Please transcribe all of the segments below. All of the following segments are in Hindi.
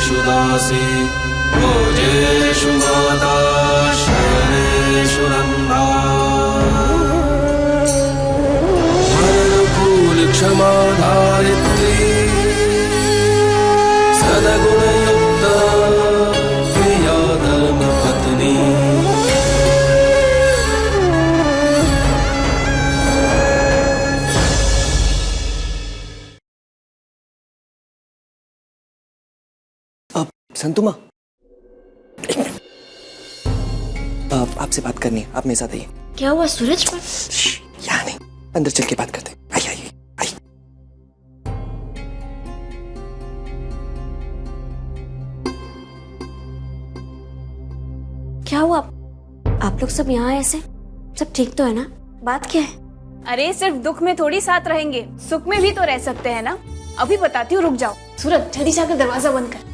सर्वेषु दासी भोजेषु माता शयनेषु रम्भा मरणकूल क्षमा धारित्री सद्गुणयुक्ता प्रिया धर्मपत्नी। संतुमा, आपसे बात करनी है, आप मेरे साथ आइए। क्या हुआ सूरज पर? यहाँ नहीं, अंदर चल के बात करते हैं। आइए आइए आइए। क्या हुआ? आप लोग सब यहाँ ऐसे? सब ठीक तो है ना? बात क्या है? अरे सिर्फ दुख में थोड़ी साथ रहेंगे, सुख में भी तो रह सकते हैं ना। अभी बताती हूँ, रुक जाओ। सूरज जल्दी से आकर दरवाजा बंद कर।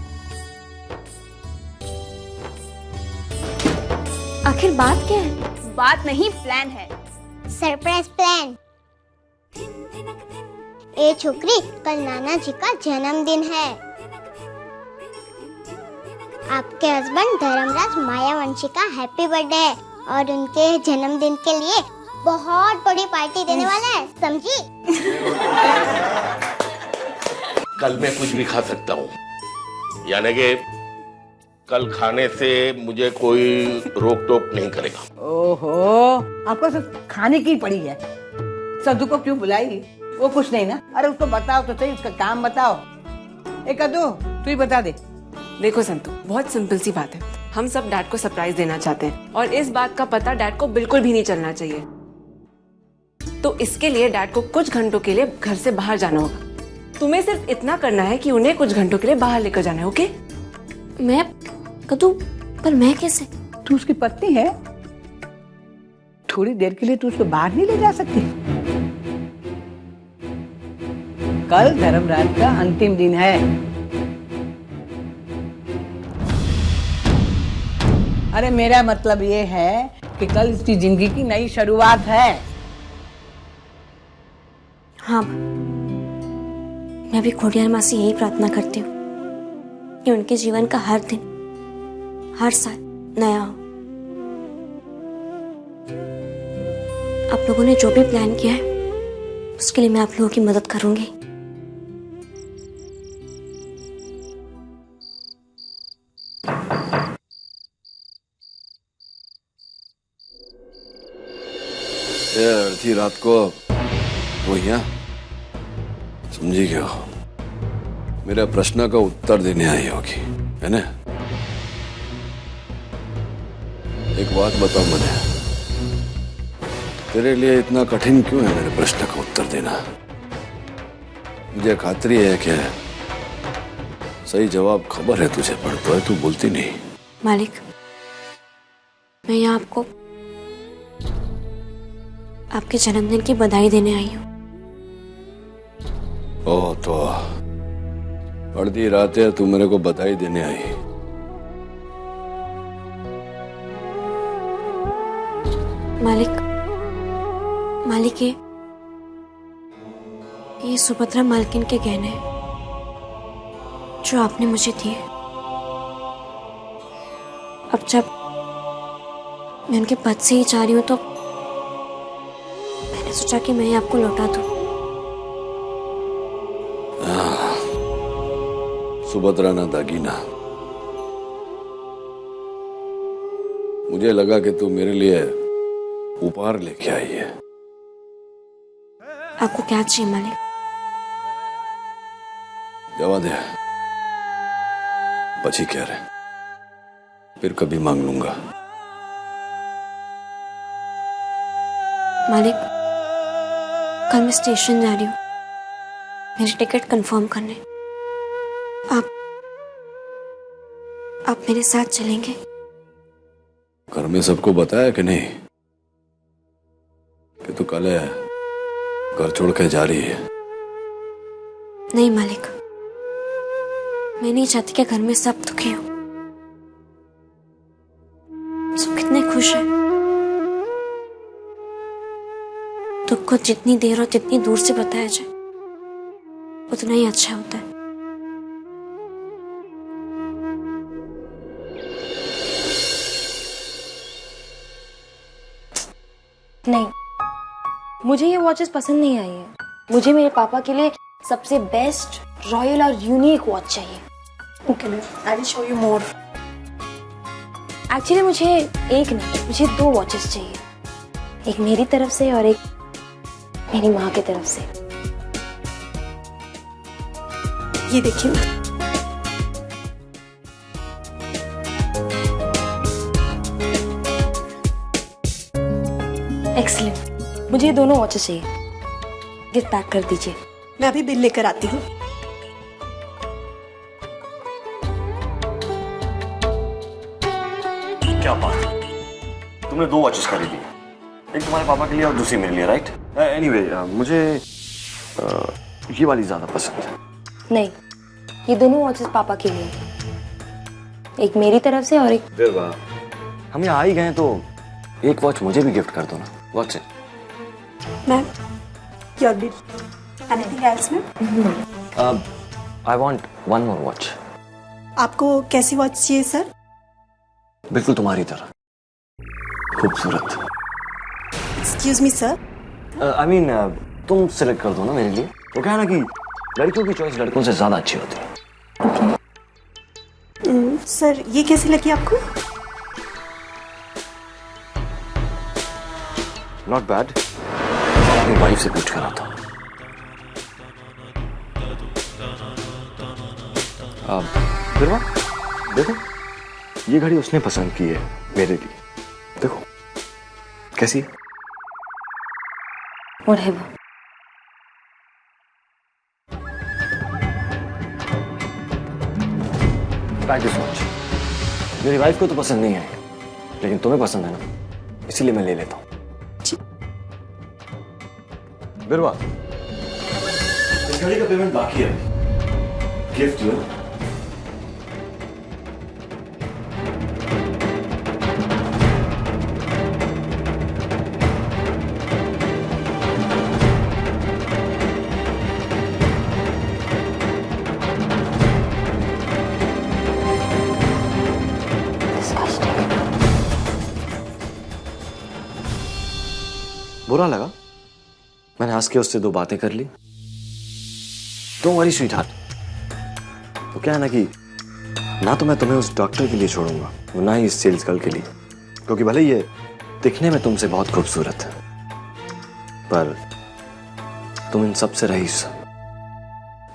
आखिर बात क्या है? बात नहीं, प्लान है। Surprise plan. ए छोकरी, कल नाना जी का जन्मदिन है। आपके हस्बैंड धर्मराज मायावंशी का हैप्पी बर्थडे है और उनके जन्मदिन के लिए बहुत बड़ी पार्टी देने वाला है, समझी? कल मैं कुछ भी खा सकता हूँ, यानी कि कल खाने से मुझे कोई रोक टोक नहीं करेगा। ओहो, आपको सिर्फ खाने की पड़ी है। सद्दू को क्यों बुलाई? वो कुछ नहीं ना। अरे उसको बताओ तो सही, उसका काम बताओ। एक अदू, तू ही बता दे। देखो संतू, बहुत सिंपल सी बात है। हम सब डैड को सरप्राइज देना चाहते हैं और इस बात का पता डैड को बिल्कुल भी नहीं चलना चाहिए। तो इसके लिए डैड को कुछ घंटों के लिए घर से बाहर जाना होगा। तुम्हें सिर्फ इतना करना है कि उन्हें कुछ घंटों के लिए बाहर लेकर जाना है, ओके? मैं कदू, पर मैं कैसे? तू उसकी पत्नी है, थोड़ी देर के लिए तू उसको बाहर नहीं ले जा सकती? कल धर्मराज का अंतिम दिन है। अरे मेरा मतलब ये है कि कल इसकी जिंदगी की नई शुरुआत है। हाँ, मैं भी खोडियार माँ से यही प्रार्थना करती हूँ कि उनके जीवन का हर दिन, हर साल नया हो। आप लोगों ने जो भी प्लान किया है उसके लिए मैं आप लोगों की मदद करूंगी। अर्धी रात को वो यहाँ समझी क्या हो? मेरे प्रश्न का उत्तर देने आई होगी, है ना? एक बात बताओ मुझे, तेरे लिए इतना कठिन क्यों है मेरे प्रश्न का उत्तर देना? मुझे खातरी है कि सही जवाब खबर है तुझे, पर तो है तू बोलती नहीं। मालिक, मैं यहाँ आपको आपके जन्मदिन की बधाई देने आई हूँ। ओह, तो अर्धी रात है, तू मेरे को बधाई देने आई? मालिक ये सुभद्रा मालकिन के गहने हैं जो आपने मुझे दिए। अब जब मैं उनके पद से ही जा रही हूँ तो मैंने सोचा कि मैं आपको लौटा दूं। सुभद्रा ना दागीना। मुझे लगा कि तू मेरे लिए उपहार लेके आई है। आपको क्या चाहिए मालिक? जवा दे, पची कह रहे, फिर कभी मांग लूंगा। मालिक, कल मैं स्टेशन जा रही हूँ मेरी टिकट कंफर्म करने। आप मेरे साथ चलेंगे? घर में सबको बताया कि नहीं कि तू कल घर छोड़ के जा रही है? नहीं मालिक, मैं नहीं चाहती कि घर में सब दुखी हो। सब कितने खुश हैं। दुख को जितनी देर और जितनी दूर से बताया जाए उतना ही अच्छा होता है। मुझे ये वॉचेस पसंद नहीं आई है। मुझे मेरे पापा के लिए सबसे बेस्ट रॉयल और यूनिक वॉच चाहिए। Okay ma'am, I will show you more. Actually मुझे एक नहीं, मुझे 2 वॉचेस चाहिए, एक मेरी तरफ से और एक मेरी माँ की तरफ से। ये देखिए। एक्सीलेंट, मुझे ये दोनों वॉचेस चाहिए। गिफ्ट पैक कर दीजिए। मैं अभी बिल लेकर आती हूँ। क्या बात, तुमने 2 वॉचेस खरीदी, एक तुम्हारे पापा के लिए और दूसरी मेरे लिए, राइट? एनीवे, मुझे ये वाली ज्यादा पसंद है। नहीं, ये दोनों वॉचेस पापा के लिए, एक मेरी तरफ से और एक। फिर वाह, हम यहाँ आ ही गए तो एक वॉच मुझे भी गिफ्ट कर दो ना। Watch ma'am, your bill. Anything else ma'am? I want 1 more watch. आपको कैसी वॉच चाहिए सर? बिल्कुल तुम्हारी तरह खूबसूरत। Excuse me sir. I mean, तुम सिलेक्ट कर दो ना मेरे लिए। वो क्या है ना कि लड़कियों की चॉइस लड़कों से ज्यादा अच्छी होती है। सर, ये कैसी लगी आपको? Not bad. अपनी वाइफ से पूछ कर आता हूँ। बिरवा, देखो ये घड़ी उसने पसंद की है मेरे लिए। देखो कैसी है? Whatever. Thank you so much. मेरी वाइफ को तो पसंद नहीं है, लेकिन तुम्हें पसंद है ना, इसीलिए मैं ले लेता हूँ। बिरवा, इस घड़ी का पेमेंट बाकी है। गिफ्ट जो बुरा लगा? मैंने हंस के उससे 2 बातें कर ली। Don't worry sweetheart. तो क्या है ना कि ना तो मैं तुम्हें उस डॉक्टर के लिए छोड़ूंगा और ना ही इस सेल्स गर्ल के लिए, क्योंकि भले ये दिखने में तुमसे बहुत खूबसूरत है, पर तुम इन सब से रईस।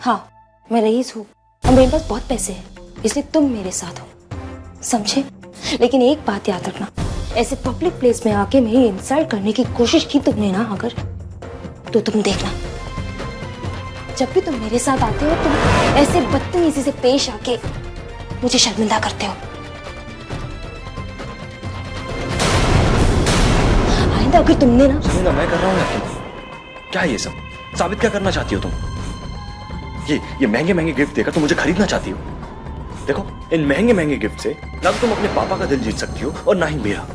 हाँ, मैं रईस हूँ और मेरे पास बहुत पैसे हैं, इसलिए तुम मेरे साथ हो, समझे? लेकिन एक बात याद रखना, ऐसे पब्लिक प्लेस में आके मेरी इंसल्ट करने की कोशिश की तुमने ना अगर, तो तुम देखना, जब भी तुम मेरे साथ आते हो तुम ऐसे बदतमीजी से पेश आके मुझे शर्मिंदा करते हो। आइंदा अगर तुमने ना। शर्मिंदा मैं कर रहा हूँ या तुम? क्या है ये सब? साबित क्या करना चाहती हो तुम? ये महंगे महंगे गिफ्ट देकर तुम मुझे खरीदना चाहती हो? देखो, इन महंगे महंगे गिफ्ट से ना तो तुम अपने पापा का दिल जीत सकती हो और ना ही मेरा।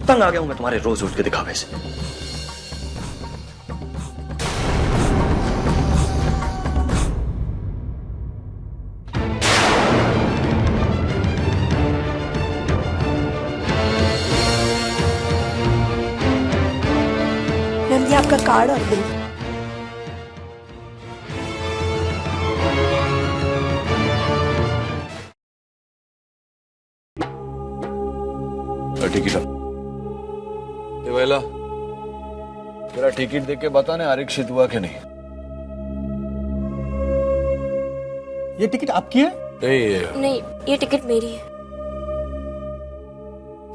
तंग आ गया हूं मैं तुम्हारे रोज रोज के दिखावे से। मैम, ये आपका कार्ड और बिल। टिकट वेला, तेरा टिकट देख के बता ने आरक्षित हुआ कि नहीं? ये टिकट आपकी है? नहीं, ये टिकट मेरी है।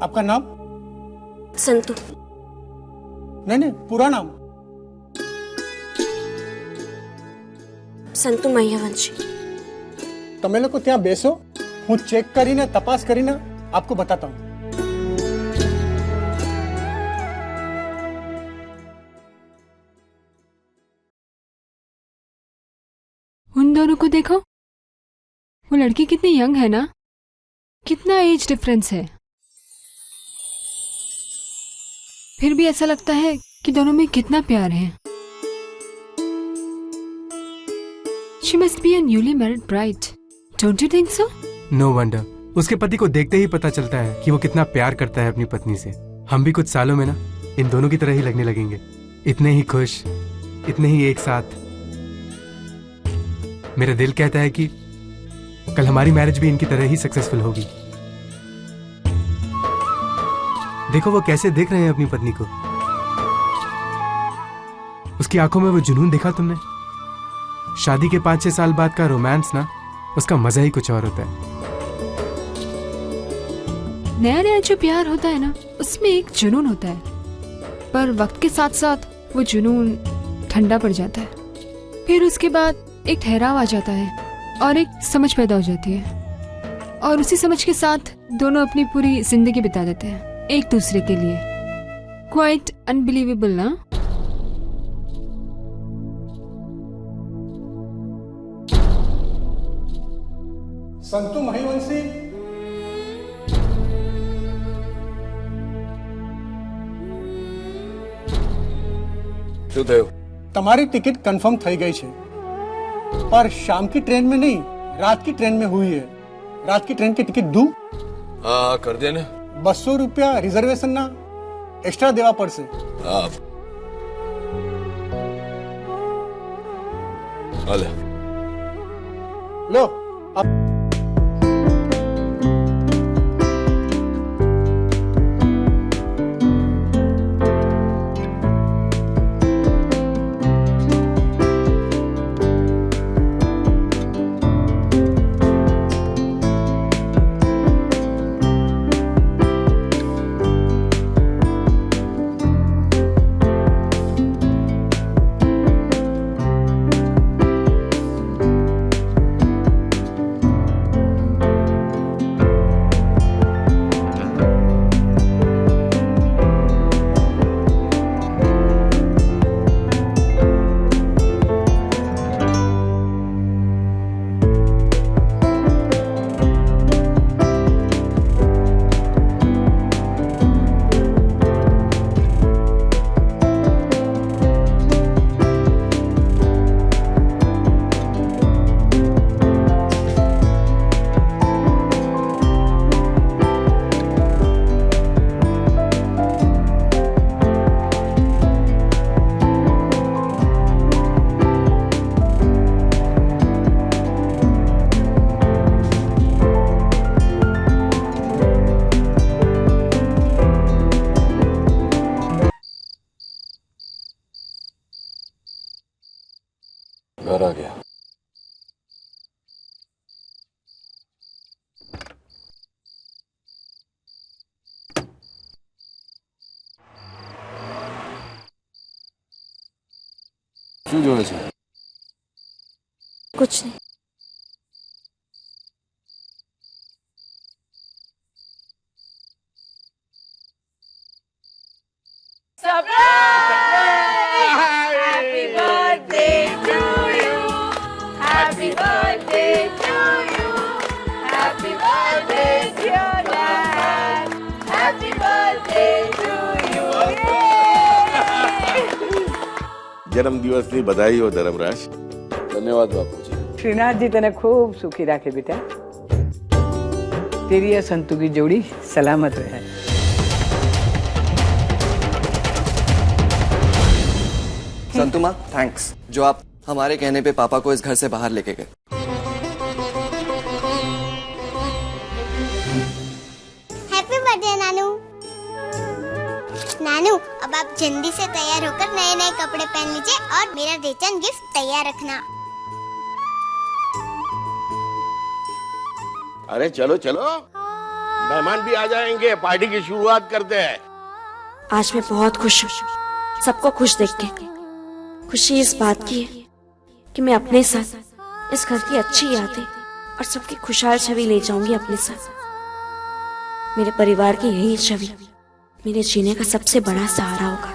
आपका नाम? संतु। नहीं, पूरा नाम? संतु मैयावंशी। તમે લોકો ત્યાં બેસો, હું ચેક કરીને તપાસ કરીને आपको बताता हूँ। उन दोनों को देखो, वो लड़की कितनी यंग है ना, कितना एज डिफरेंस है, फिर भी ऐसा लगता है कि दोनों में कितना प्यार है। She must be a newly married bride, don't you think so? No wonder, उसके पति को देखते ही पता चलता है कि वो कितना प्यार करता है अपनी पत्नी से। हम भी कुछ सालों में ना इन दोनों की तरह ही लगने लगेंगे। इतने ही खुश, इतने ही एक साथ। मेरा दिल कहता है कि कल हमारी मैरिज भी इनकी तरह ही सक्सेसफुल होगी। देखो वो कैसे देख रहे हैं अपनी पत्नी को। उसकी आंखों में वो जुनून देखा तुमने? शादी के 5-6 साल बाद का रोमांस ना, उसका मजा ही कुछ और होता है। नया नया जो प्यार होता है ना, उसमें एक जुनून होता है, पर वक्त के साथ साथ वो जुनून ठंडा पड़ जाता है। फिर उसके बाद एक ठहराव आ जाता है और एक समझ पैदा हो जाती है, और उसी समझ के साथ दोनों अपनी पूरी जिंदगी बिता देते हैं एक दूसरे के लिए। क्वाइट अनबिलीवेबल ना? संतु महिवंशी, શું થયું? તમારી ટિકિટ કન્ફર્મ થઈ ગઈ છે, पर शाम की ट्रेन में नहीं, रात की ट्रेन में हुई है। रात की ट्रेन की टिकट दूं? हाँ कर दे ने। 200 रुपया रिजर्वेशन ना एक्स्ट्रा देवा पड़શે। हाँ हाले लो घर आ गया। શું જોવે છે? कुछ नहीं। Happy birthday to you. Happy birthday to you. Happy birthday dear dad. Happy birthday to you. जन्म दिवस की बधाई हो धर्मराज। धन्यवाद बापूजी। श्रीनाथ जी तने खूब सुखी रखे बेटा। तेरी या संतु की जोड़ी सलामत रहे। संतु माँ थैंक्स, जो आप हमारे कहने पे पापा को इस घर से बाहर लेके गए। हैप्पी बर्थडे नानू। नानू अब आप जल्दी से तैयार होकर नए नए कपड़े पहन लीजिए और मेरा रिटर्न गिफ्ट तैयार रखना। अरे चलो चलो, मेहमान भी आ जाएंगे, पार्टी की शुरुआत करते हैं। आज मैं बहुत खुश हूँ सबको खुश देख के। खुशी इस बात की है कि मैं अपने साथ इस घर की अच्छी यादें और सबकी खुशहाल छवि ले जाऊंगी अपने साथ। मेरे परिवार की यही छवि मेरे जीने का सबसे बड़ा सहारा होगा।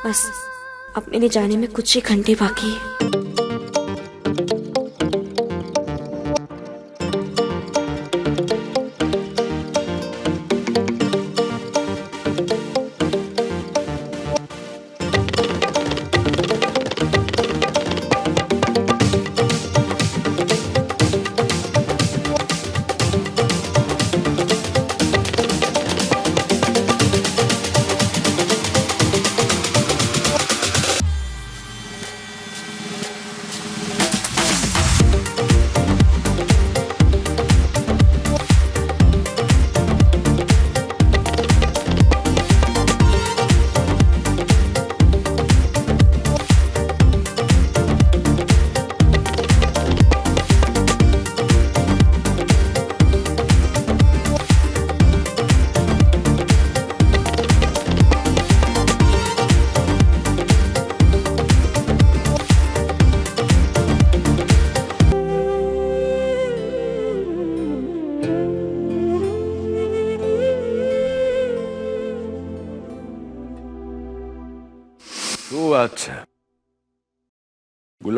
बस अब मेरे जाने में कुछ ही घंटे बाकी है।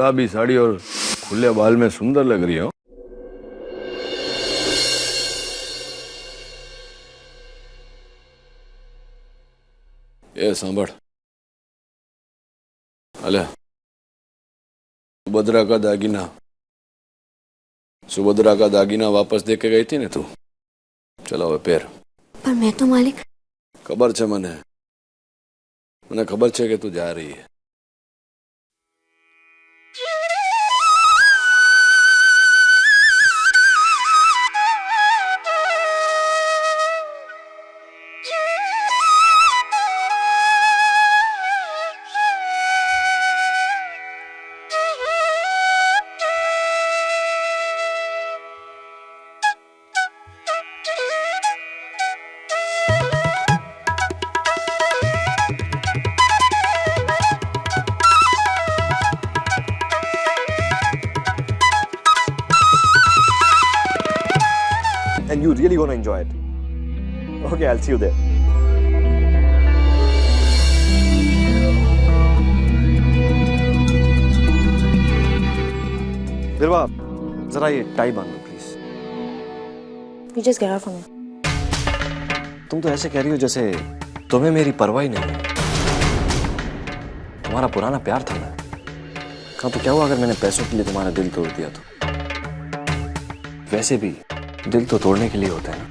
गुलाबी साड़ी और खुले बाल में सुंदर लग रही हो। ये सांभर अले सुभद्रा का दागिना वापस दे के गई थी ने तू। चलो હવે પહેર। पर मैं तो मालिक। खबर છે મને खबर છે કે तू जा रही है। And you really gonna enjoy it. Okay, I'll see you there. बिरवा, जरा ये टाई बांध दो please. You just get out from here. तुम तो ऐसे कह रही हो जैसे तुम्हें मेरी परवाह ही नहीं है। तुम्हारा पुराना प्यार था ना। कहा तो क्या हुआ अगर मैंने पैसों के लिए तुम्हारा दिल तोड़ दिया तो? वैसे भी दिल तो तोड़ने के लिए होता है ना।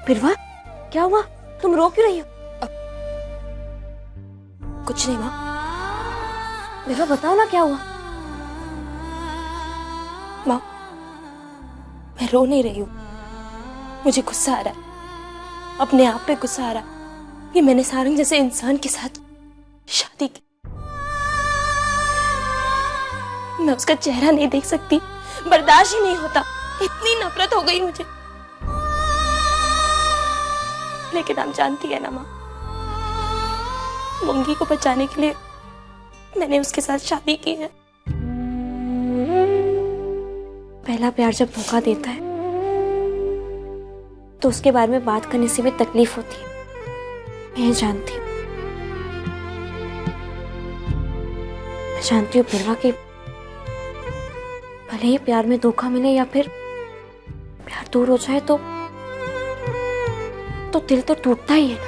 बिरवा, क्या हुआ? तुम रो क्यों रही हो? कुछ नहीं माँ। बिरवा बताओ ना क्या हुआ? माँ, मैं रो नहीं रही हूँ। मुझे गुस्सा आ रहा है, अपने आप पे गुस्सा आ रहा है कि मैंने सारंग जैसे इंसान के साथ शादी की। मैं उसका चेहरा नहीं देख सकती, बर्दाश्त ही नहीं होता। इतनी नफरत हो गई मुझे। लेकिन आप जानती है ना माँ, मंगी को बचाने के लिए मैंने उसके साथ शादी की है। पहला प्यार जब धोखा देता है तो उसके बारे में बात करने से भी तकलीफ होती है। मैं जानती हूँ, बिरवा कि भले ही प्यार में धोखा मिले या फिर प्यार दूर हो जाए तो दिल तो टूटता ही है ना।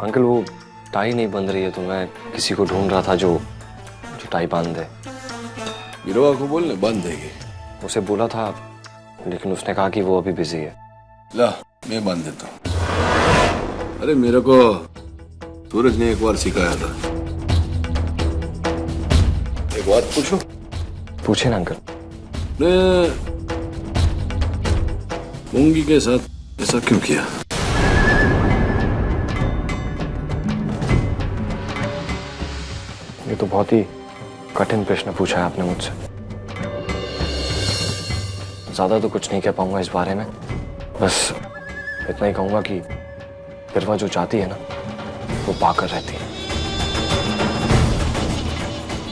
अंकल वो टाई नहीं बंध रही है तो मैं किसी को ढूंढ रहा था जो टाई बांध दे। बिरवा को बोलने बांध देगी। उसे बोला था लेकिन उसने कहा कि वो अभी बिजी है। ला मैं बांध देता हूँ। अरे मेरे को सूरज ने एक बार सिखाया था। एक बात पूछो? पूछे ना अंकल। ने मूंगी के साथ ऐसा क्यों किया? ये तो बहुत ही कठिन प्रश्न पूछा है आपने मुझसे। ज्यादा तो कुछ नहीं कह पाऊंगा इस बारे में। बस इतना ही कहूंगा कि बिरवा जो चाहती है ना वो पाकर रहती है।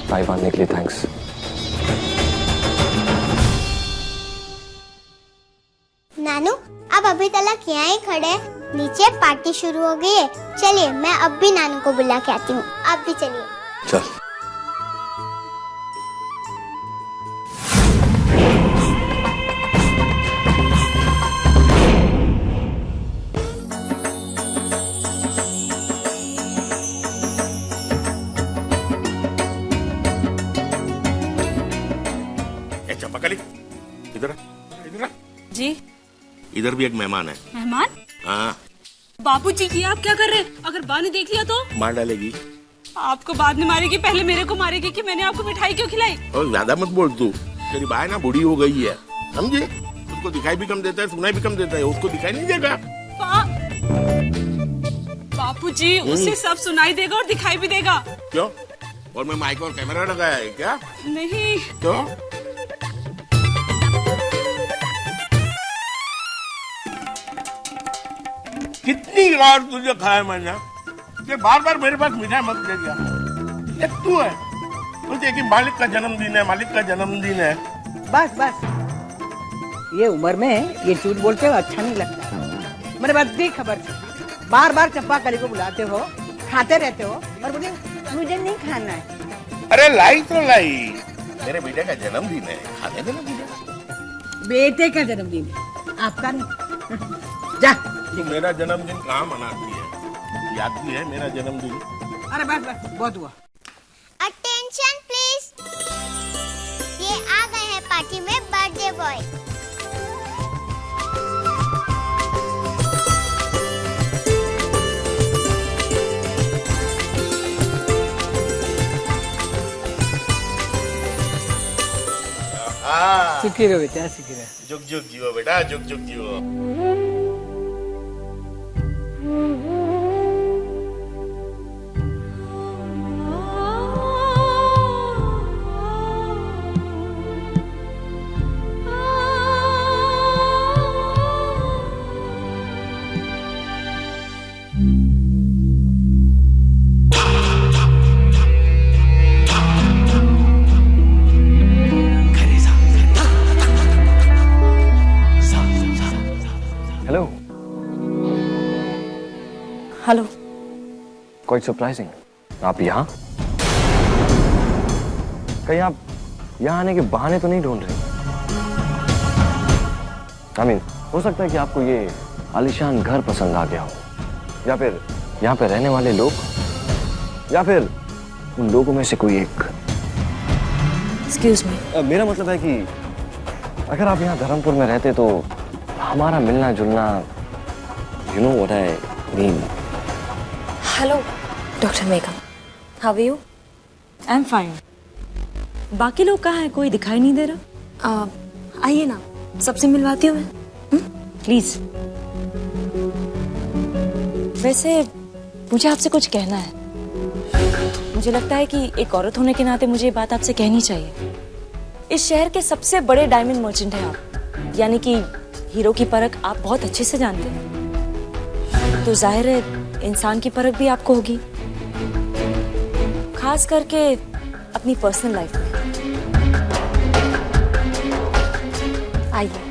टाई बांधने के लिए थैंक्स। नानू, अब अभी तक यहाँ ही खड़े, नीचे पार्टी शुरू हो गई है। चलिए मैं अब भी नानू को बुला के आती हूँ। आप भी चलिए। चल। चंपकली, इधर आ। जी इधर भी एक मेहमान है। मेहमान? हाँ। बापूजी ये आप क्या कर रहे हैं? अगर बा ने देख लिया तो? मार डालेगी। आपको बाद में मारेगी, पहले मेरे को मारेगी कि मैंने आपको मिठाई क्यों खिलाई। और ज्यादा मत बोल तू, तेरी बाय ना बूढ़ी हो गई है, समझे? उसको दिखाई भी कम देता है, सुनाई भी कम देता है, उसको दिखाई नहीं देगा। बापूजी उसे सब सुनाई देगा और दिखाई भी देगा। क्यों? और मैं माइक और कैमरा लगाया है क्या? नहीं। क्यों? कितनी बार तुझे खाया मैंने कि बार बार मेरे पास मिठाई मत ले गया। एक तू है, बोलते कि मालिक का जन्मदिन है, मालिक का जन्मदिन है। बस बस, ये उम्र में ये झूठ बोलते हो अच्छा नहीं लगता। मेरे बात की खबर थी, बार बार चंपा कली को बुलाते हो, खाते रहते हो और बोले मुझे नहीं खाना है। अरे लाई तो लाई, मेरे बेटे का जन्मदिन है, खाने देना मुझे। बेटे का जन्मदिन है, आपका नहीं। जा। तो मेरा जन्मदिन कहाँ मनाती है? याद भी है मेरा जन्मदिन? अरे बस बस, बहुत हुआ। अटेंशन प्लीज, ये आ गए हैं पार्टी में बर्थडे बॉय। सुखी रहो बेटा, सुखी रहो। जुग जुग जियो बेटा, जुग जुग जियो। हेलो। हेलो। क्वाइट सरप्राइजिंग, आप यहाँ? कहीं आप यहाँ आने के बहाने तो नहीं ढूंढ रहे? हो सकता है कि आपको ये आलीशान घर पसंद आ गया हो, या फिर यहाँ पे रहने वाले लोग, या फिर उन लोगों में से कोई एक। Excuse me. मेरा मतलब है कि अगर आप यहाँ धर्मपुर में रहते तो हमारा मिलना जुलना, you know what I mean. Hello doctor Megha, how are you? I am fine. बाकी लोग कहाँ हैं? कोई दिखाई नहीं दे रहा। आइए ना, सबसे मिलवाती हूँ मैं, प्लीज। वैसे मुझे आपसे कुछ कहना है। मुझे लगता है कि एक औरत होने के नाते मुझे ये बात आपसे कहनी चाहिए। इस शहर के सबसे बड़े डायमंड मर्चेंट हैं आप, यानी कि हीरो की परख आप बहुत अच्छे से जानते हैं, तो जाहिर है इंसान की परख भी आपको होगी, खास करके अपनी पर्सनल लाइफ में। आइए।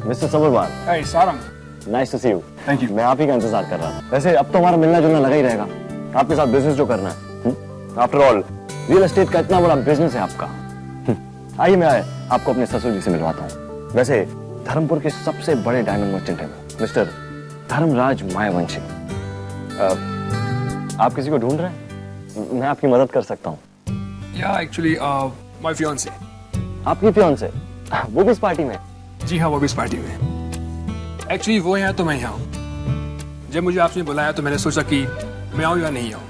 Mister Sabharwal. Hey, Sarang. Nice to see you. Thank you. मैं आप ही का इंतजार कर रहा था। वैसे अब तो हमारा मिलना जुलना लगा ही रहेगा, आपके साथ बिजनेस जो करना है। आफ्टर ऑल रियल एस्टेट का इतना बड़ा बिजनेस है आपका। आइए मैं आपको अपने ससुर जी से मिलवाता हूँ। वैसे धर्मपुर के सबसे बड़े डायमंड मर्चेंट हैं मिस्टर धर्मराज मायावंशी। आप किसी को ढूंढ रहे हैं? मैं आपकी मदद कर सकता हूँ। या एक्चुअली माय फियांसे। आपकी फियांसे? वो भी इस पार्टी में? जी हाँ, वो भी इस पार्टी में। एक्चुअली वो यहाँ तो मैं यहाँ हूँ। जब मुझे आपने बुलाया तो मैंने सोचा कि मैं आऊँ या नहीं आऊँ,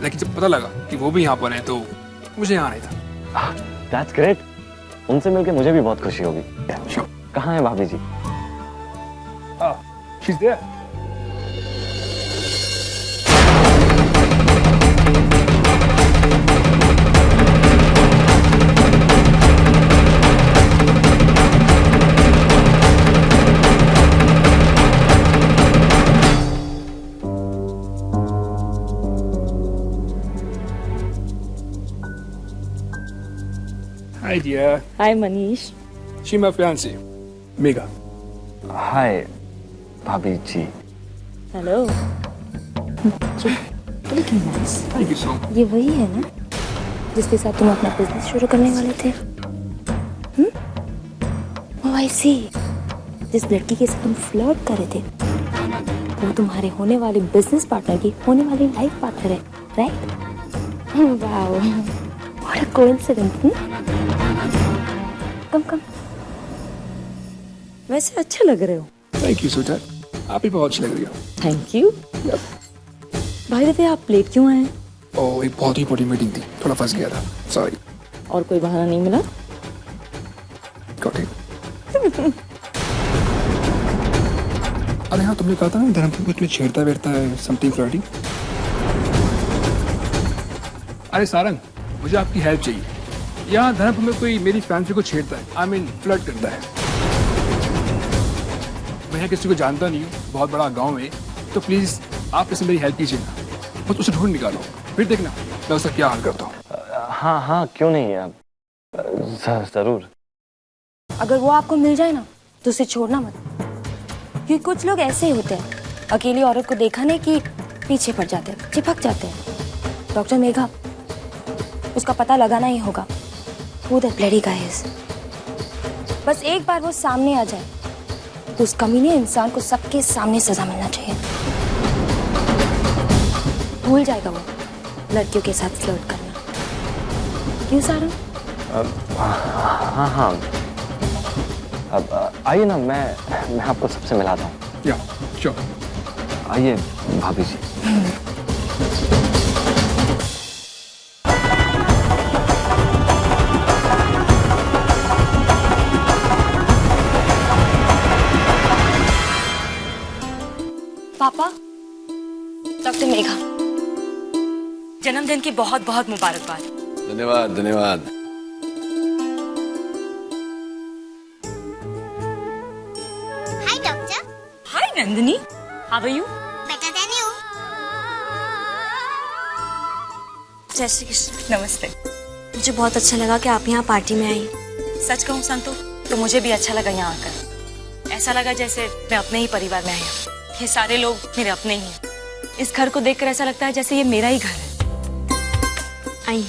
लेकिन जब पता लगा कि वो भी यहाँ पर है तो मुझे यहाँ आना था। That's great. उनसे मिलकर मुझे भी बहुत खुशी होगी। कहाँ है भाभी जी? She's there. Hi dear. Hi Manish. She my fiancée, Megha. हाय भाभी जी। Hello. Looking nice. Thank you so much. ये वही है ना जिसके साथ तुम अपना बिजनेस शुरू करने वाले थे? Oh, I see. जिस लड़की के साथ तुम फ्लर्ट कर रहे थे वो तुम्हारे होने वाले बिजनेस पार्टनर की होने वाली लाइफ पार्टनर है, right? Wow, what a coincidence. कम वैसे अच्छे लग रहे हो। Thank you sweetheart. आप भी बहुत अच्छी लग रही हो। Thank you. भाई दफे आप लेट क्यों आए? ओह एक बहुत ही बड़ी मीटिंग थी, थोड़ा फंस गया था, सॉरी। और कोई बहाना नहीं मिला? Got it. अरे हाँ, तुमने कहा था ना धर्मपुर कुछ में छेड़ता वेड़ता है, समथिंग फ्लर्टिंग। अरे सारंग, मुझे आपकी हेल्प चाहिए। यहाँ धर्मपुर में कोई मेरी फैमिली को छेड़ता है, आई मीन फ्लर्ट करता है। मैं यहाँ किसी को जानता नहीं हूँ, बहुत बड़ा गांव है, तो प्लीज आप इसमें मेरी हेल्प कीजिए ना, बस उसे ढूंढ निकालो, फिर देखना मैं उसका क्या हाल करता हूँ। हाँ हाँ क्यों नहीं आप, जरूर। अगर वो आपको मिल जाए ना तो उसे छोड़ना मत, क्योंकि कुछ लोग ऐसे ही होते हैं, अकेली औरत को देखा नहीं कि पीछे पड़ जाते हैं, चिपक जाते हैं। डॉक्टर मेघा, उसका पता लगाना ही होगा, who that bloody guy is। बस एक बार वो सामने आ जाए तो उस कमीने इंसान को सबके सामने सजा मिलना चाहिए। भूल जाएगा वो लड़कियों के साथ फ्लर्ट करना। क्यों सारंग? हाँ अब आइए ना, मैं आपको सबसे मिलाता हूँ। या श्योर। आइए भाभी जी। पापा, डॉक्टर मेघा, जन्मदिन की बहुत बहुत मुबारकबाद। धन्यवाद धन्यवाद। Hi doctor. Hi Nandini, how are you? Better than you. जय श्री कृष्ण। नमस्ते। मुझे बहुत अच्छा लगा कि आप यहाँ पार्टी में आई। सच कहूँ संतु तो मुझे भी अच्छा लगा यहाँ आकर। ऐसा लगा जैसे मैं अपने ही परिवार में आई हूँ। ये सारे लोग मेरे अपने ही हैं। इस घर को देखकर ऐसा लगता है जैसे ये मेरा ही घर है। आई।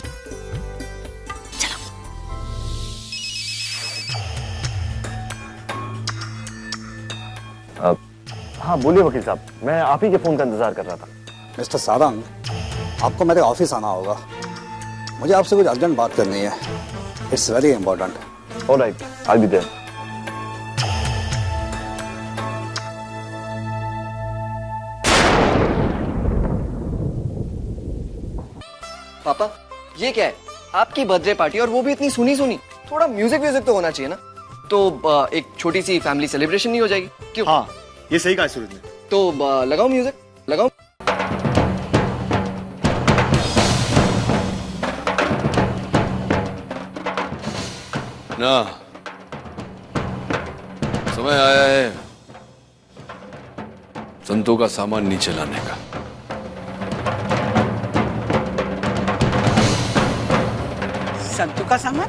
हाँ बोलिए वकील साहब, मैं आप ही के फोन का इंतजार कर रहा था। मिस्टर सारंग, आपको मेरे ऑफिस आना होगा, मुझे आपसे कुछ अर्जेंट बात करनी है। It's very important. Alright, I will be there. पापा, ये क्या है? आपकी बर्थडे पार्टी और वो भी इतनी सुनी सुनी। थोड़ा म्यूजिक तो होना चाहिए ना, तो एक छोटी सी फैमिली सेलिब्रेशन नहीं हो जाएगी? क्यों? हाँ, ये सही कहा सूरज ने। तो लगाओ म्यूजिक, लगाओ। ना समय आया है संतों का सामान नीचे लाने का। संतु का सामान?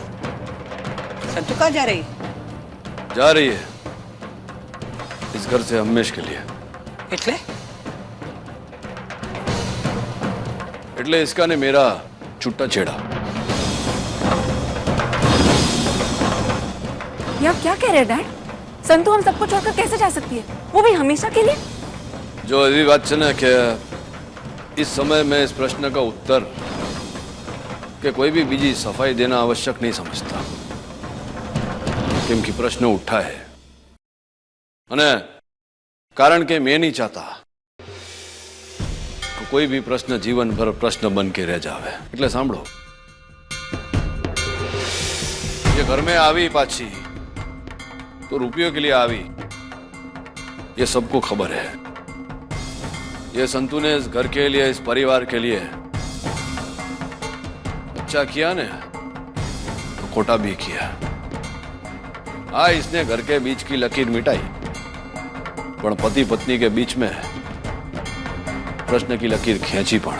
संतु कहाँ जा रही? जा रही है इस घर से हमेश के लिए। એટલે इसका ने मेरा छुट्टा छेड़ा। ये आप क्या कह रहे हैं डैड? संतु हम सबको छोड़कर कैसे जा सकती है, वो भी हमेशा के लिए? जो अभिवाचन है कि इस समय में इस प्रश्न का उत्तर कि कोई भी बीजी सफाई देना आवश्यक नहीं समझता, क्योंकि प्रश्न उठा है અને कारण के मैं नहीं चाहता कि कोई भी प्रश्न जीवन भर प्रश्न बन के रह जावे। એટલે સાંભળો, ये घर में आवी पाछी तो रुपयों के लिए आवी, ये सबको खबर है। ये संतु ने इस घर के लिए, इस परिवार के लिए अच्छा किया ने तो खोटा भी किया। इसने घर के बीच की लकीर मिटाई, पण पति पत्नी के बीच में प्रश्न की लकीर खींची। पण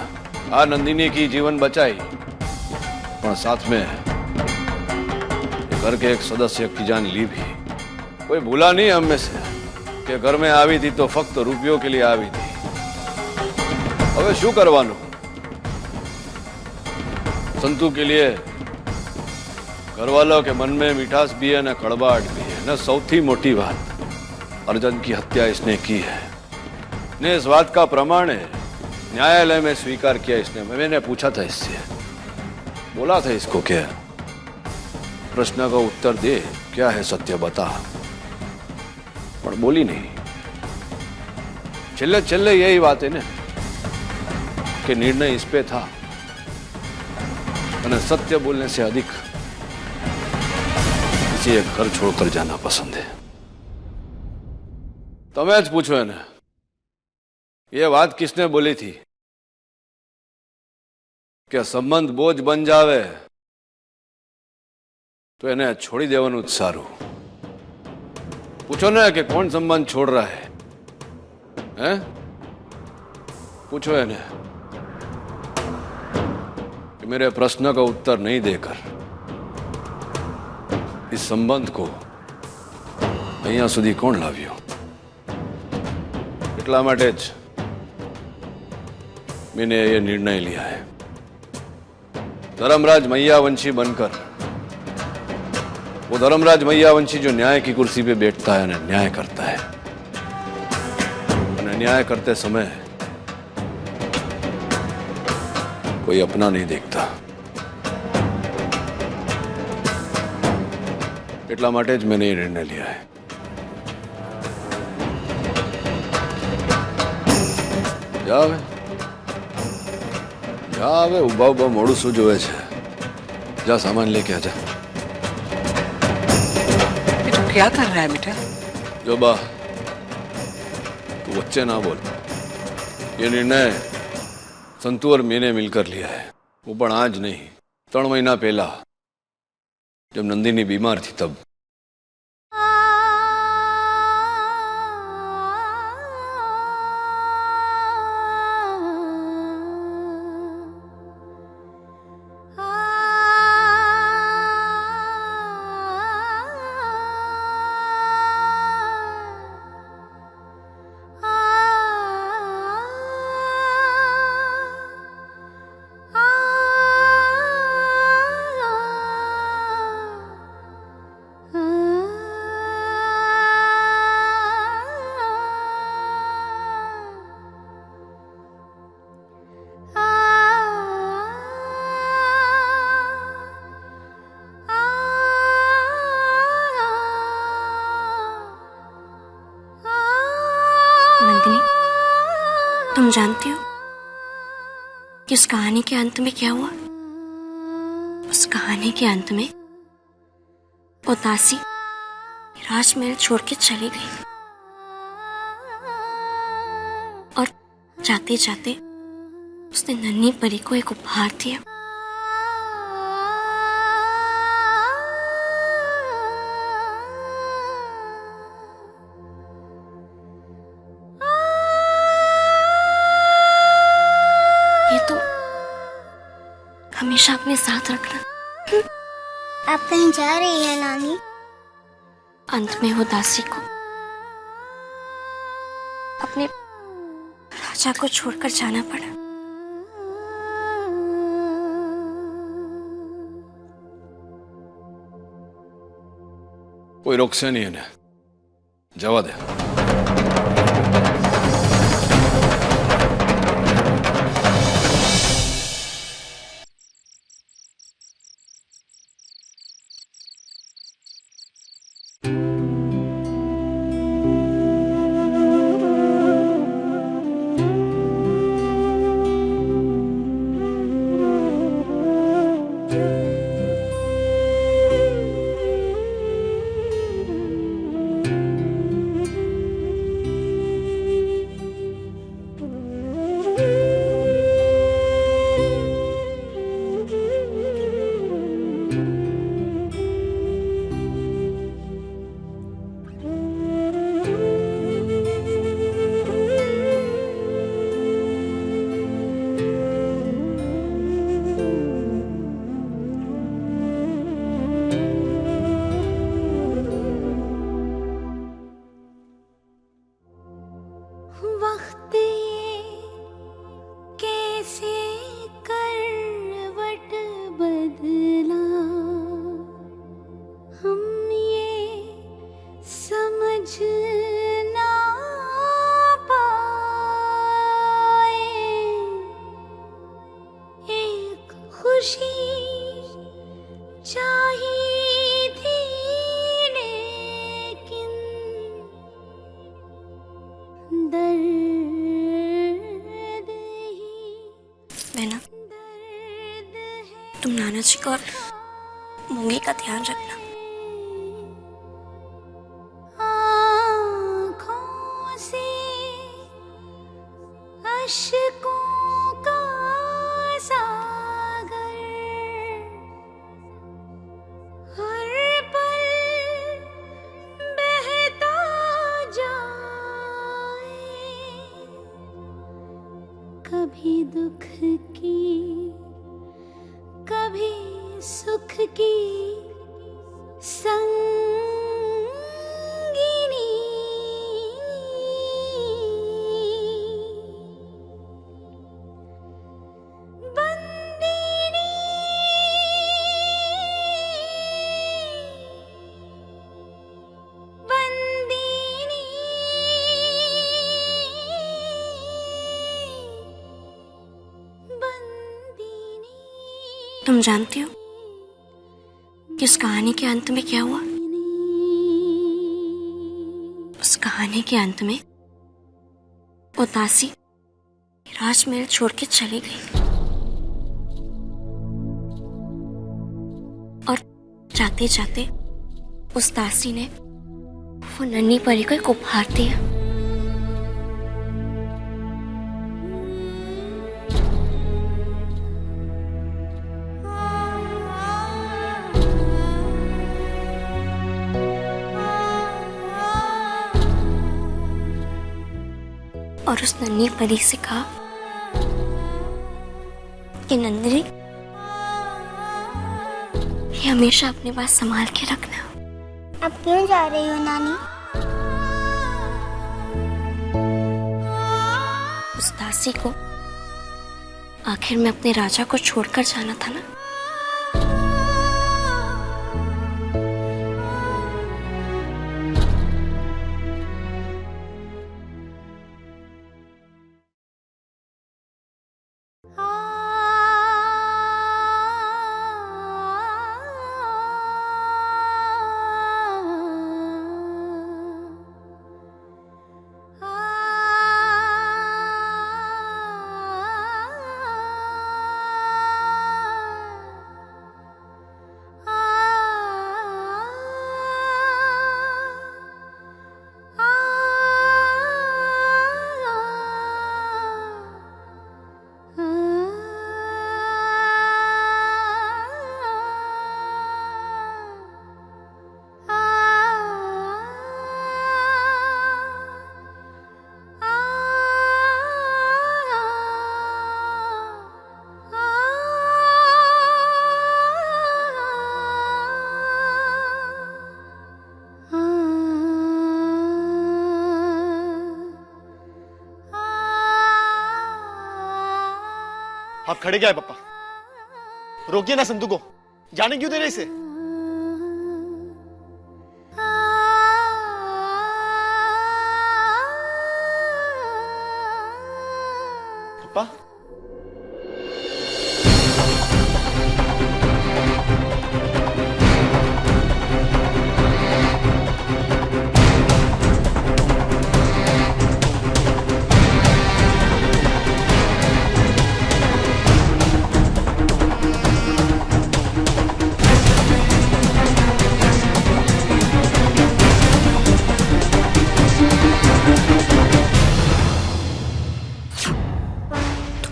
नंदिनी की जीवन बचाई, पण साथ में घर के एक सदस्य की जान ली भी। कोई भूला नहीं हम में से कि घर में આવી थी तो फक्त રૂપિયો के लिए આવી थी। હવે શું કરવાનું? संतू के लिए घरवालों के मन में मिठास भी है न कड़वाहट भी है। न सौथी मोटी बात, अर्जुन की हत्या इसने की है। ने इस बात का प्रमाण है, न्यायालय में स्वीकार किया इसने। मैंने पूछा था इससे, बोला था इसको क्या प्रश्न का उत्तर दे, क्या है सत्य बता, पर बोली नहीं। छेल्ले छेल्ले यही बात है ना कि निर्णय इस पे था, और सत्य बोलने से अधिक किसी एक घर छोड़कर जाना पसंद है। તમે જ પૂછો એને, ये बात किसने बोली थी कि संबंध बोझ बन जावे तो એને छोड़ी देवानुं ज सारू। पूछो ना कि कौन संबंध छोड़ रहा है, हैं? पूछो એને कि मेरे प्रश्न का उत्तर नहीं देकर इस संबंध को અહીંયા સુધી કોણ લાવ્યો। એટલા માટે જ मैंने ये निर्णय लिया है, धर्मराज मैयावंशी बनकर। वो धर्मराज मैयावंशी जो न्याय की कुर्सी पे बैठता है ना, न्याय करता है, और न्याय करते समय कोई अपना नहीं देखता। એટલા માટે જ मैंने ये निर्णय लिया है। जा હવે, जा હવે, ઉભા ઉભા મોડું શું જોવે છે? जा सामान लेके आ जा। तो क्या कर रहा है बेटा? जो बा तू बच्चे ना बोल। ये निर्णय संतू और मैंने मिलकर लिया है, वो पण आज नहीं, 3 महीना पहला जब नंदिनी बीमार थी तब। नंदिनी, तुम जानती हो कि उस कहानी के अंत में क्या हुआ? उस कहानी के अंत में वो दासी राजमहल छोड़ के चली गई और जाते जाते उसने नन्ही परी को एक उपहार दिया। ये तो हमेशा अपने साथ रखना। आप कहीं जा रही हैं नानी? अंत में वो दासी को अपने राजा को छोड़कर जाना पड़ा। कोई रोकसे नहीं है, जवा दे। खुशी चाहिए थी लेकिन दर्द मैं ना, तुम नाना जी को और मूंगी का ध्यान रखना। आँखों से अश्कों का सागर हर पल बहता जाए, कभी दुख की कभी सुख की संगिनी। बंदिनी बंदिनी तुम जानती हो कि उस कहानी के अंत में क्या हुआ? उस कहानी के अंत में वो दासी राजमहल छोड़ के चली गई और जाते जाते उस दासी ने वो नन्ही परी को एक उपहार दिया। और उस नन्ही परी से कहा कि नंदिनी, ये हमेशा अपने पास संभाल के रखना। अब क्यों जा रही हो नानी? उस दासी को आखिर में अपने राजा को छोड़कर जाना था ना। आप खड़े क्या है पापा? रोकिए ना संतू को, जाने क्यों दे रहे इसे? पापा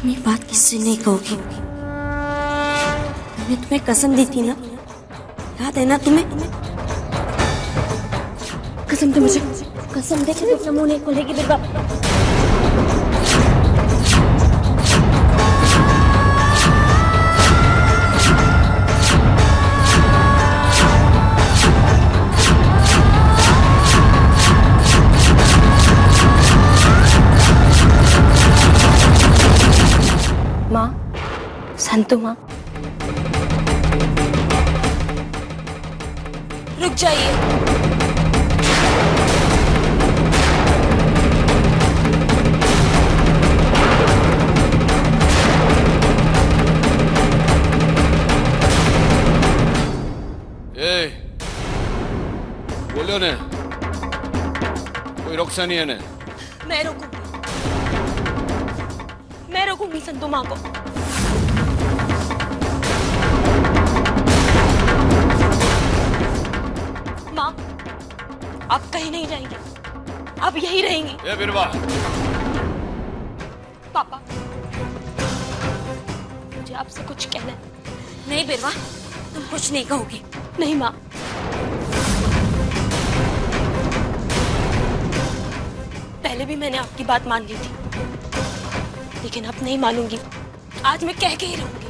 ये बात किससे नहीं कहोगी। मैंने तुम्हें कसम दी थी ना, याद है ना तुम्हें? कसम दे मुझे, कसम दे कि अपना मुंह नहीं खोलेगी दुर्गा। माँ, संतु माँ, रुक जाइए। बोलो ने, कोई रोकसा नहीं है ने। मैं रोकूंगी संतू माँ को। माँ, आप कहीं नहीं जाएंगे, आप यहीं रहेंगी। ए बिरवा, पापा, मुझे आपसे कुछ कहना है। नहीं बिरवा, तुम कुछ नहीं कहोगी। नहीं माँ, पहले भी मैंने आपकी बात मान ली थी, लेकिन अब नहीं मानूंगी। आज मैं कह के ही रहूंगी।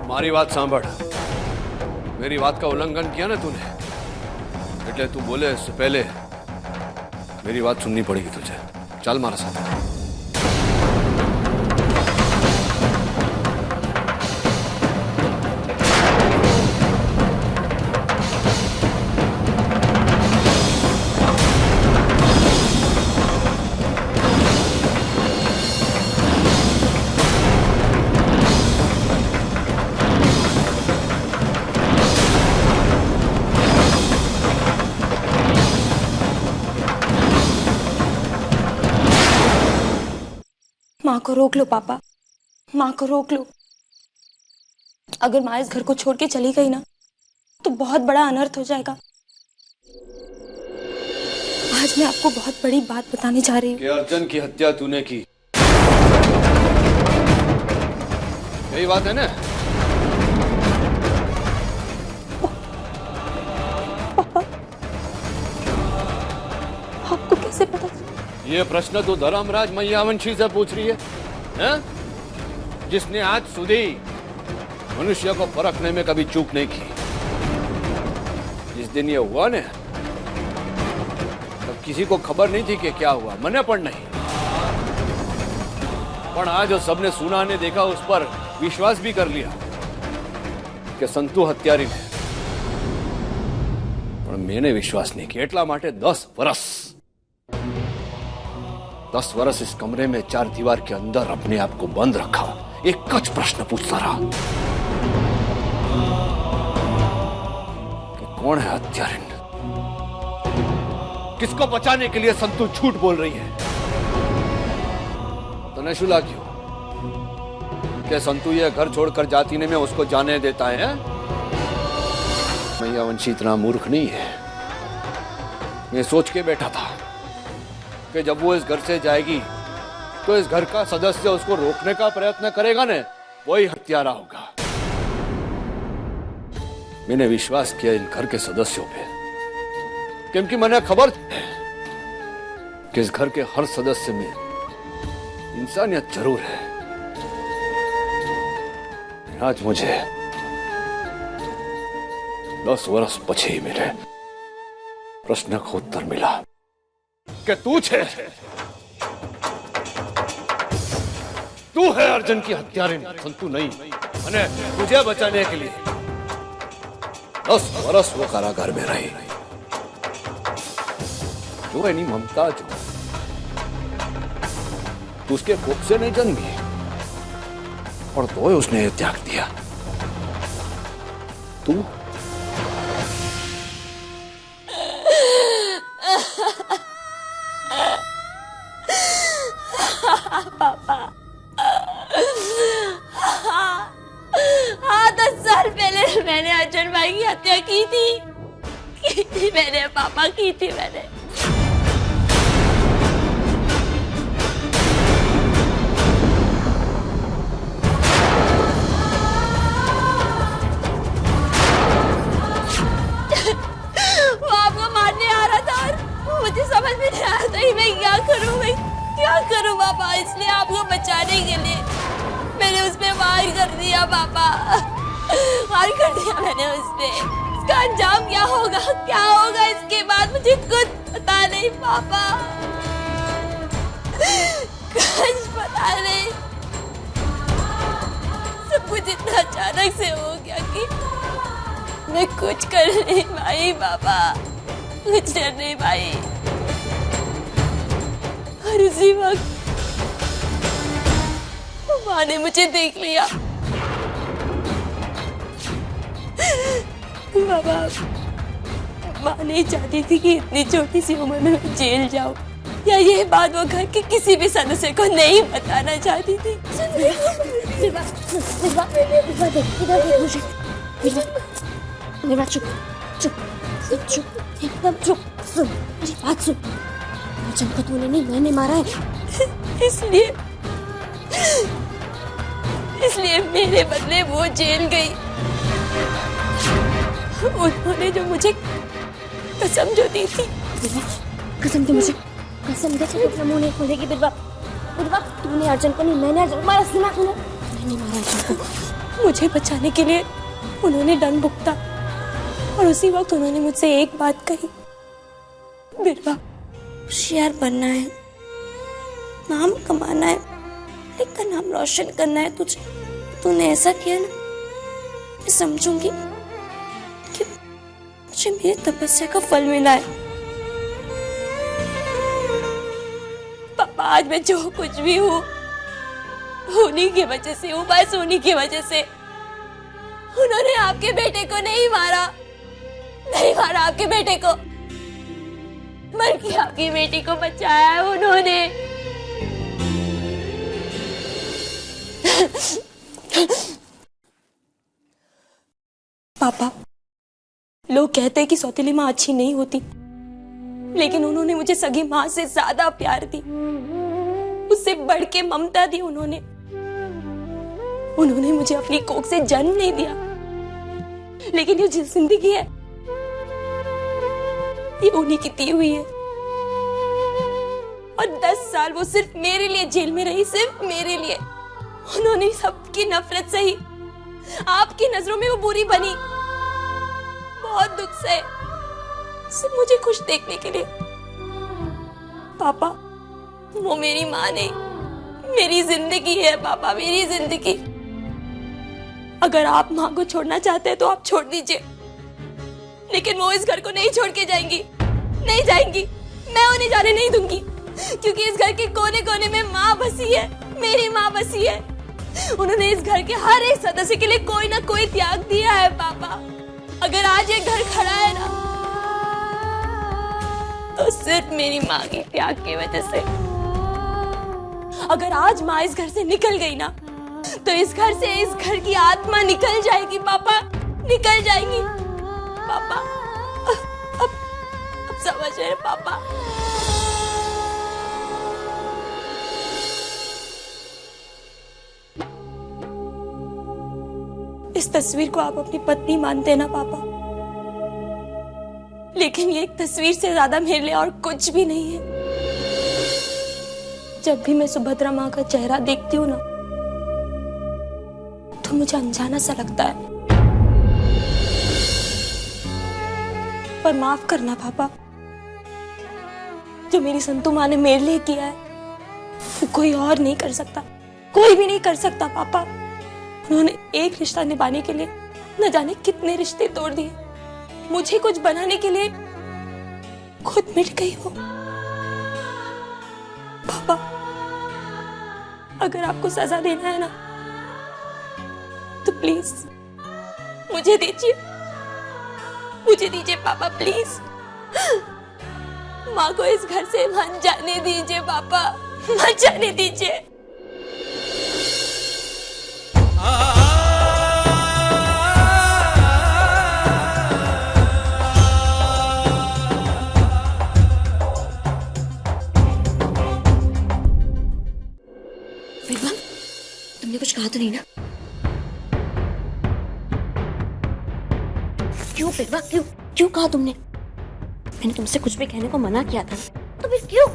मारी बात सांभड़, मेरी बात का उल्लंघन किया ना तूने, એટલે तू बोले इससे पहले मेरी बात सुननी पड़ेगी तुझे। चल मारा साथ। माँ को रोक लो पापा, माँ को रोक लो। अगर माँ इस घर को छोड़ के चली गई ना तो बहुत बड़ा अनर्थ हो जाएगा। आज मैं आपको बहुत बड़ी बात बताने जा रही हूँ कि अर्जुन की हत्या तूने की, यही बात है ना? पापा, आपको कैसे पता? ये प्रश्न तो धर्मराज मैयावंशी से पूछ रही है, हैं? जिसने आज सुधी मनुष्य को परखने में कभी चूक नहीं की। जिस दिन ये हुआ ना, तब किसी को खबर नहीं थी कि क्या हुआ, मने पर नहीं। पर आज जो सबने सुना ने देखा, उस पर विश्वास भी कर लिया कि संतु हत्यारी है। पर मैंने विश्वास नहीं किया, એટલા માટે 10 वर्ष इस कमरे में 4 दीवार के अंदर अपने आप को बंद रखा, एक कच प्रश्न पूछता रहा कि कौन है हत्यारिन, किसको बचाने के लिए संतु झूठ बोल रही है। तने शू लाग्યું कि संतु ये घर छोड़कर जाती नहीं, मैं उसको जाने देता है? मैयावंशी इतना मूर्ख नहीं है। मैं सोच के बैठा था कि जब वो इस घर से जाएगी तो इस घर का सदस्य उसको रोकने का प्रयत्न करेगा ने, वही हत्यारा होगा। मैंने विश्वास किया इन घर के सदस्यों पे, क्योंकि मैंने खबर है कि इस घर के हर सदस्य में इंसानियत जरूर है। आज मुझे 10 वर्ष पछी मेरे प्रश्न का उत्तर मिला कि तू है अर्जुन की हत्यारिन, संतु नहीं। मैंने तुझे बचाने के लिए 10 वर्ष वो कारागार में रही। जो है नहीं ममता, जो तू उसके कोख से नहीं जन्मी, और तो उसने त्याग दिया। तू पापा, हाँ 10 साल पहले मैंने अर्जुन भाई की हत्या की थी मैंने पापा, की थी मैंने। वो आपको मारने आ रहा था और मुझे समझ में नहीं आ रहा था मैं क्या करूं, मैं क्या करूं पापा। इसलिए आपको बचाने के लिए मैंने उस पे वार कर दिया पापा, वार कर दिया मैंने उस पे। इसका अंजाम क्या होगा इसके बाद मुझे खुद पता नहीं पापा, कुछ पता नहीं। सब कुछ इतना अचानक से हो गया कि मैं कुछ कर नहीं पाई पापा, कुछ कर नहीं पाई। और उसी वक्त माँ ने मुझे देख लिया। माँ नहीं चाहती थी कि इतनी छोटी सी उम्र में मैं जेल जाऊं, या ये बात वो घर के किसी भी सदस्य को नहीं बताना चाहती थी। मेरा चुप चुप चुप एकदम चुप, सुन मेरी बात सुन। अर्जुन को तूने नहीं, मैंने मारा है। इसलिए मेरे बदले वो जेल गई। उन्होंने जो मुझे कसम जो दी थी, कसम दे मुझे, कसम दे कि अपना मुंह नहीं खोलेगी। बिरबा बिरबा, तूने अर्जुन को नहीं, मैंने अर्जुन को मारा। सुना तूने, मैंने मारा अर्जुन को। मुझे बचाने के लिए उन्होंने दंड भुगता, और उसी वक्त उन्होंने मुझसे एक बात कही, बिरबा होशियार बनना है, नाम कमाना है, लेकिन नाम रोशन करना है तुझे। तूने ऐसा किया ना, मैं समझूंगी कि मुझे मेरी तपस्या का फल मिला है। पापा, आज मैं जो कुछ भी हूँ उन्हीं की वजह से हूँ, बस उन्हीं की वजह से। उन्होंने आपके बेटे को नहीं मारा, नहीं मारा आपके बेटे को, बल्कि आपकी बेटी को बचाया है उन्होंने। पापा, लोग कहते हैं कि सौतेली माँ अच्छी नहीं होती, लेकिन उन्होंने मुझे सगी माँ से ज्यादा प्यार दी, उससे बढ़ के ममता दी। उन्होंने मुझे अपनी कोख से जन्म नहीं दिया, लेकिन ये जो जिंदगी है ये उन्हीं की दी हुई है। और 10 साल वो सिर्फ मेरे लिए जेल में रही, सिर्फ मेरे लिए। उन्होंने सबकी नफरत सही, आपकी नजरों में वो बुरी बनी, बहुत दुख से, सिर्फ मुझे खुश देखने के लिए। पापा, वो मेरी माँ नहीं, मेरी जिंदगी है पापा, मेरी जिंदगी। अगर आप माँ को छोड़ना चाहते हैं तो आप छोड़ दीजिए, लेकिन वो इस घर को नहीं छोड़ के जाएंगी, नहीं जाएंगी। मैं उन्हें जाने नहीं दूंगी, क्योंकि इस घर के कोने कोने में माँ बसी है, मेरी माँ बसी है। उन्होंने इस घर के हर एक सदस्य के लिए कोई ना कोई त्याग दिया है पापा। अगर आज ये घर खड़ा है ना, तो सिर्फ मेरी माँ के त्याग की वजह से। अगर आज माँ इस घर से निकल गई ना, तो इस घर से इस घर की आत्मा निकल जाएगी पापा, निकल जाएगी पापा। अब समझ रहे पापा? इस तस्वीर को आप अपनी पत्नी मानते हैं ना पापा, लेकिन ये एक तस्वीर से ज्यादा मेरे लिए और कुछ भी नहीं है। जब भी मैं सुभद्रा माँ का चेहरा देखती हूँ ना, तो मुझे अनजाना सा लगता है। पर माफ करना पापा, जो मेरी संतू माँ ने मेरे लिए किया है वो कोई और नहीं कर सकता, कोई भी नहीं कर सकता पापा। उन्होंने एक रिश्ता निभाने के लिए न जाने कितने रिश्ते तोड़ दिए, मुझे कुछ बनाने के लिए खुद मिट गई हो। पापा, अगर आपको सजा देना है ना, तो प्लीज मुझे दीजिए, मुझे दीजिए पापा, प्लीज। माँ को इस घर से मत जाने दीजिए पापा, मत जाने दीजिए। विभा, तुमने कुछ कहा तो नहीं ना? क्यों विभा, क्यों क्यों कहा तुमने? मैंने तुमसे कुछ भी कहने को मना किया था, तो फिर क्यों?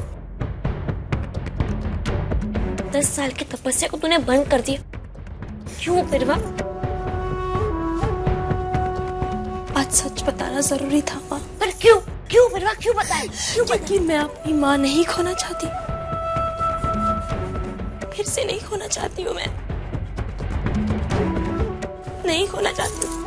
10 साल की तपस्या को तूने बंद कर दिया, क्यों विभा? आज सच बताना जरूरी था माँ। पर क्यों क्यों विभा, क्यों बताए? क्योंकि मैं अपनी माँ नहीं खोना चाहती, फिर से नहीं खोना चाहती हूँ, मैं नहीं खोना चाहती हूँ।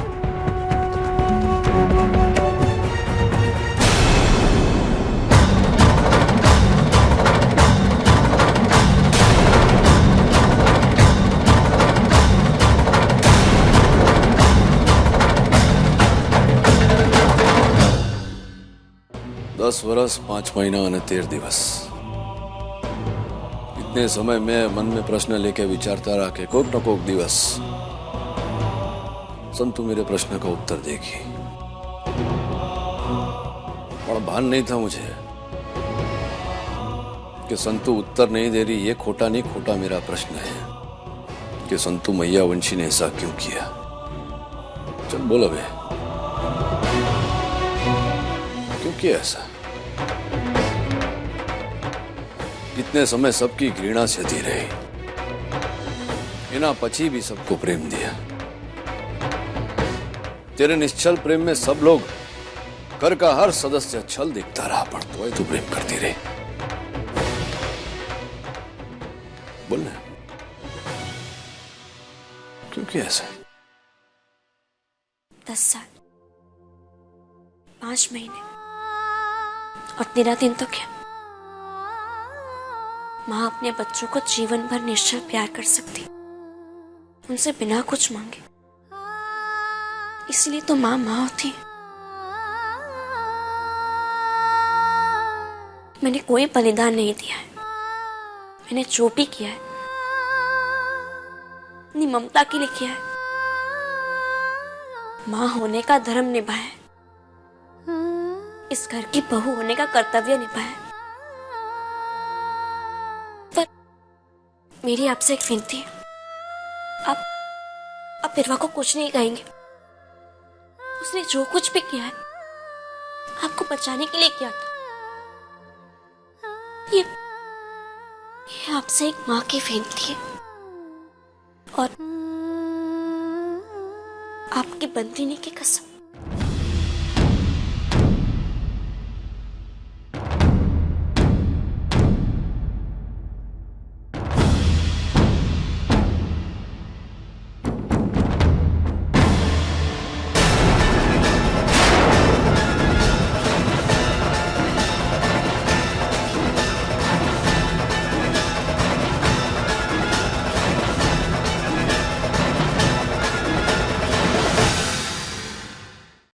10 વર્ષ 5 મહિના અને 13 દિવસ इतने समय में मन में प्रश्न लेके विचारता रहा कि कोक न कोक दिवस संतु मेरे प्रश्न का उत्तर देगी। और भान नहीं था मुझे कि संतु उत्तर नहीं दे रही। ये खोटा नहीं, खोटा मेरा प्रश्न है कि संतु मैया वंशी ने ऐसा क्यों किया। चल बोल अबे, क्यों किया ऐसा? इतने समय सबकी घृणा सहती रही, इना पची भी सबको प्रेम दिया। तेरे निश्चल प्रेम में सब लोग, घर का हर सदस्य छल दिखता रहा, पर तू प्रेम करती रही। बोलना क्यों किया ऐसा? 10 साल 5 महीने और 13 दिन तो क्या, माँ अपने बच्चों को जीवन भर निश्चल प्यार कर सकती, उनसे बिना कुछ मांगे। इसलिए तो माँ माँ होती है। मैंने कोई बलिदान नहीं दिया है। मैंने जो भी किया है अपनी ममता के लिए किया है। माँ होने का धर्म निभाया है, इस घर की बहू होने का कर्तव्य निभाया है। पर मेरी आपसे एक विनती है, आप बिरवा को कुछ नहीं कहेंगे। उसने जो कुछ भी किया है आपको बचाने के लिए किया था। ये आपसे एक माँ की विनती है और आपकी बंदिनी की कसम।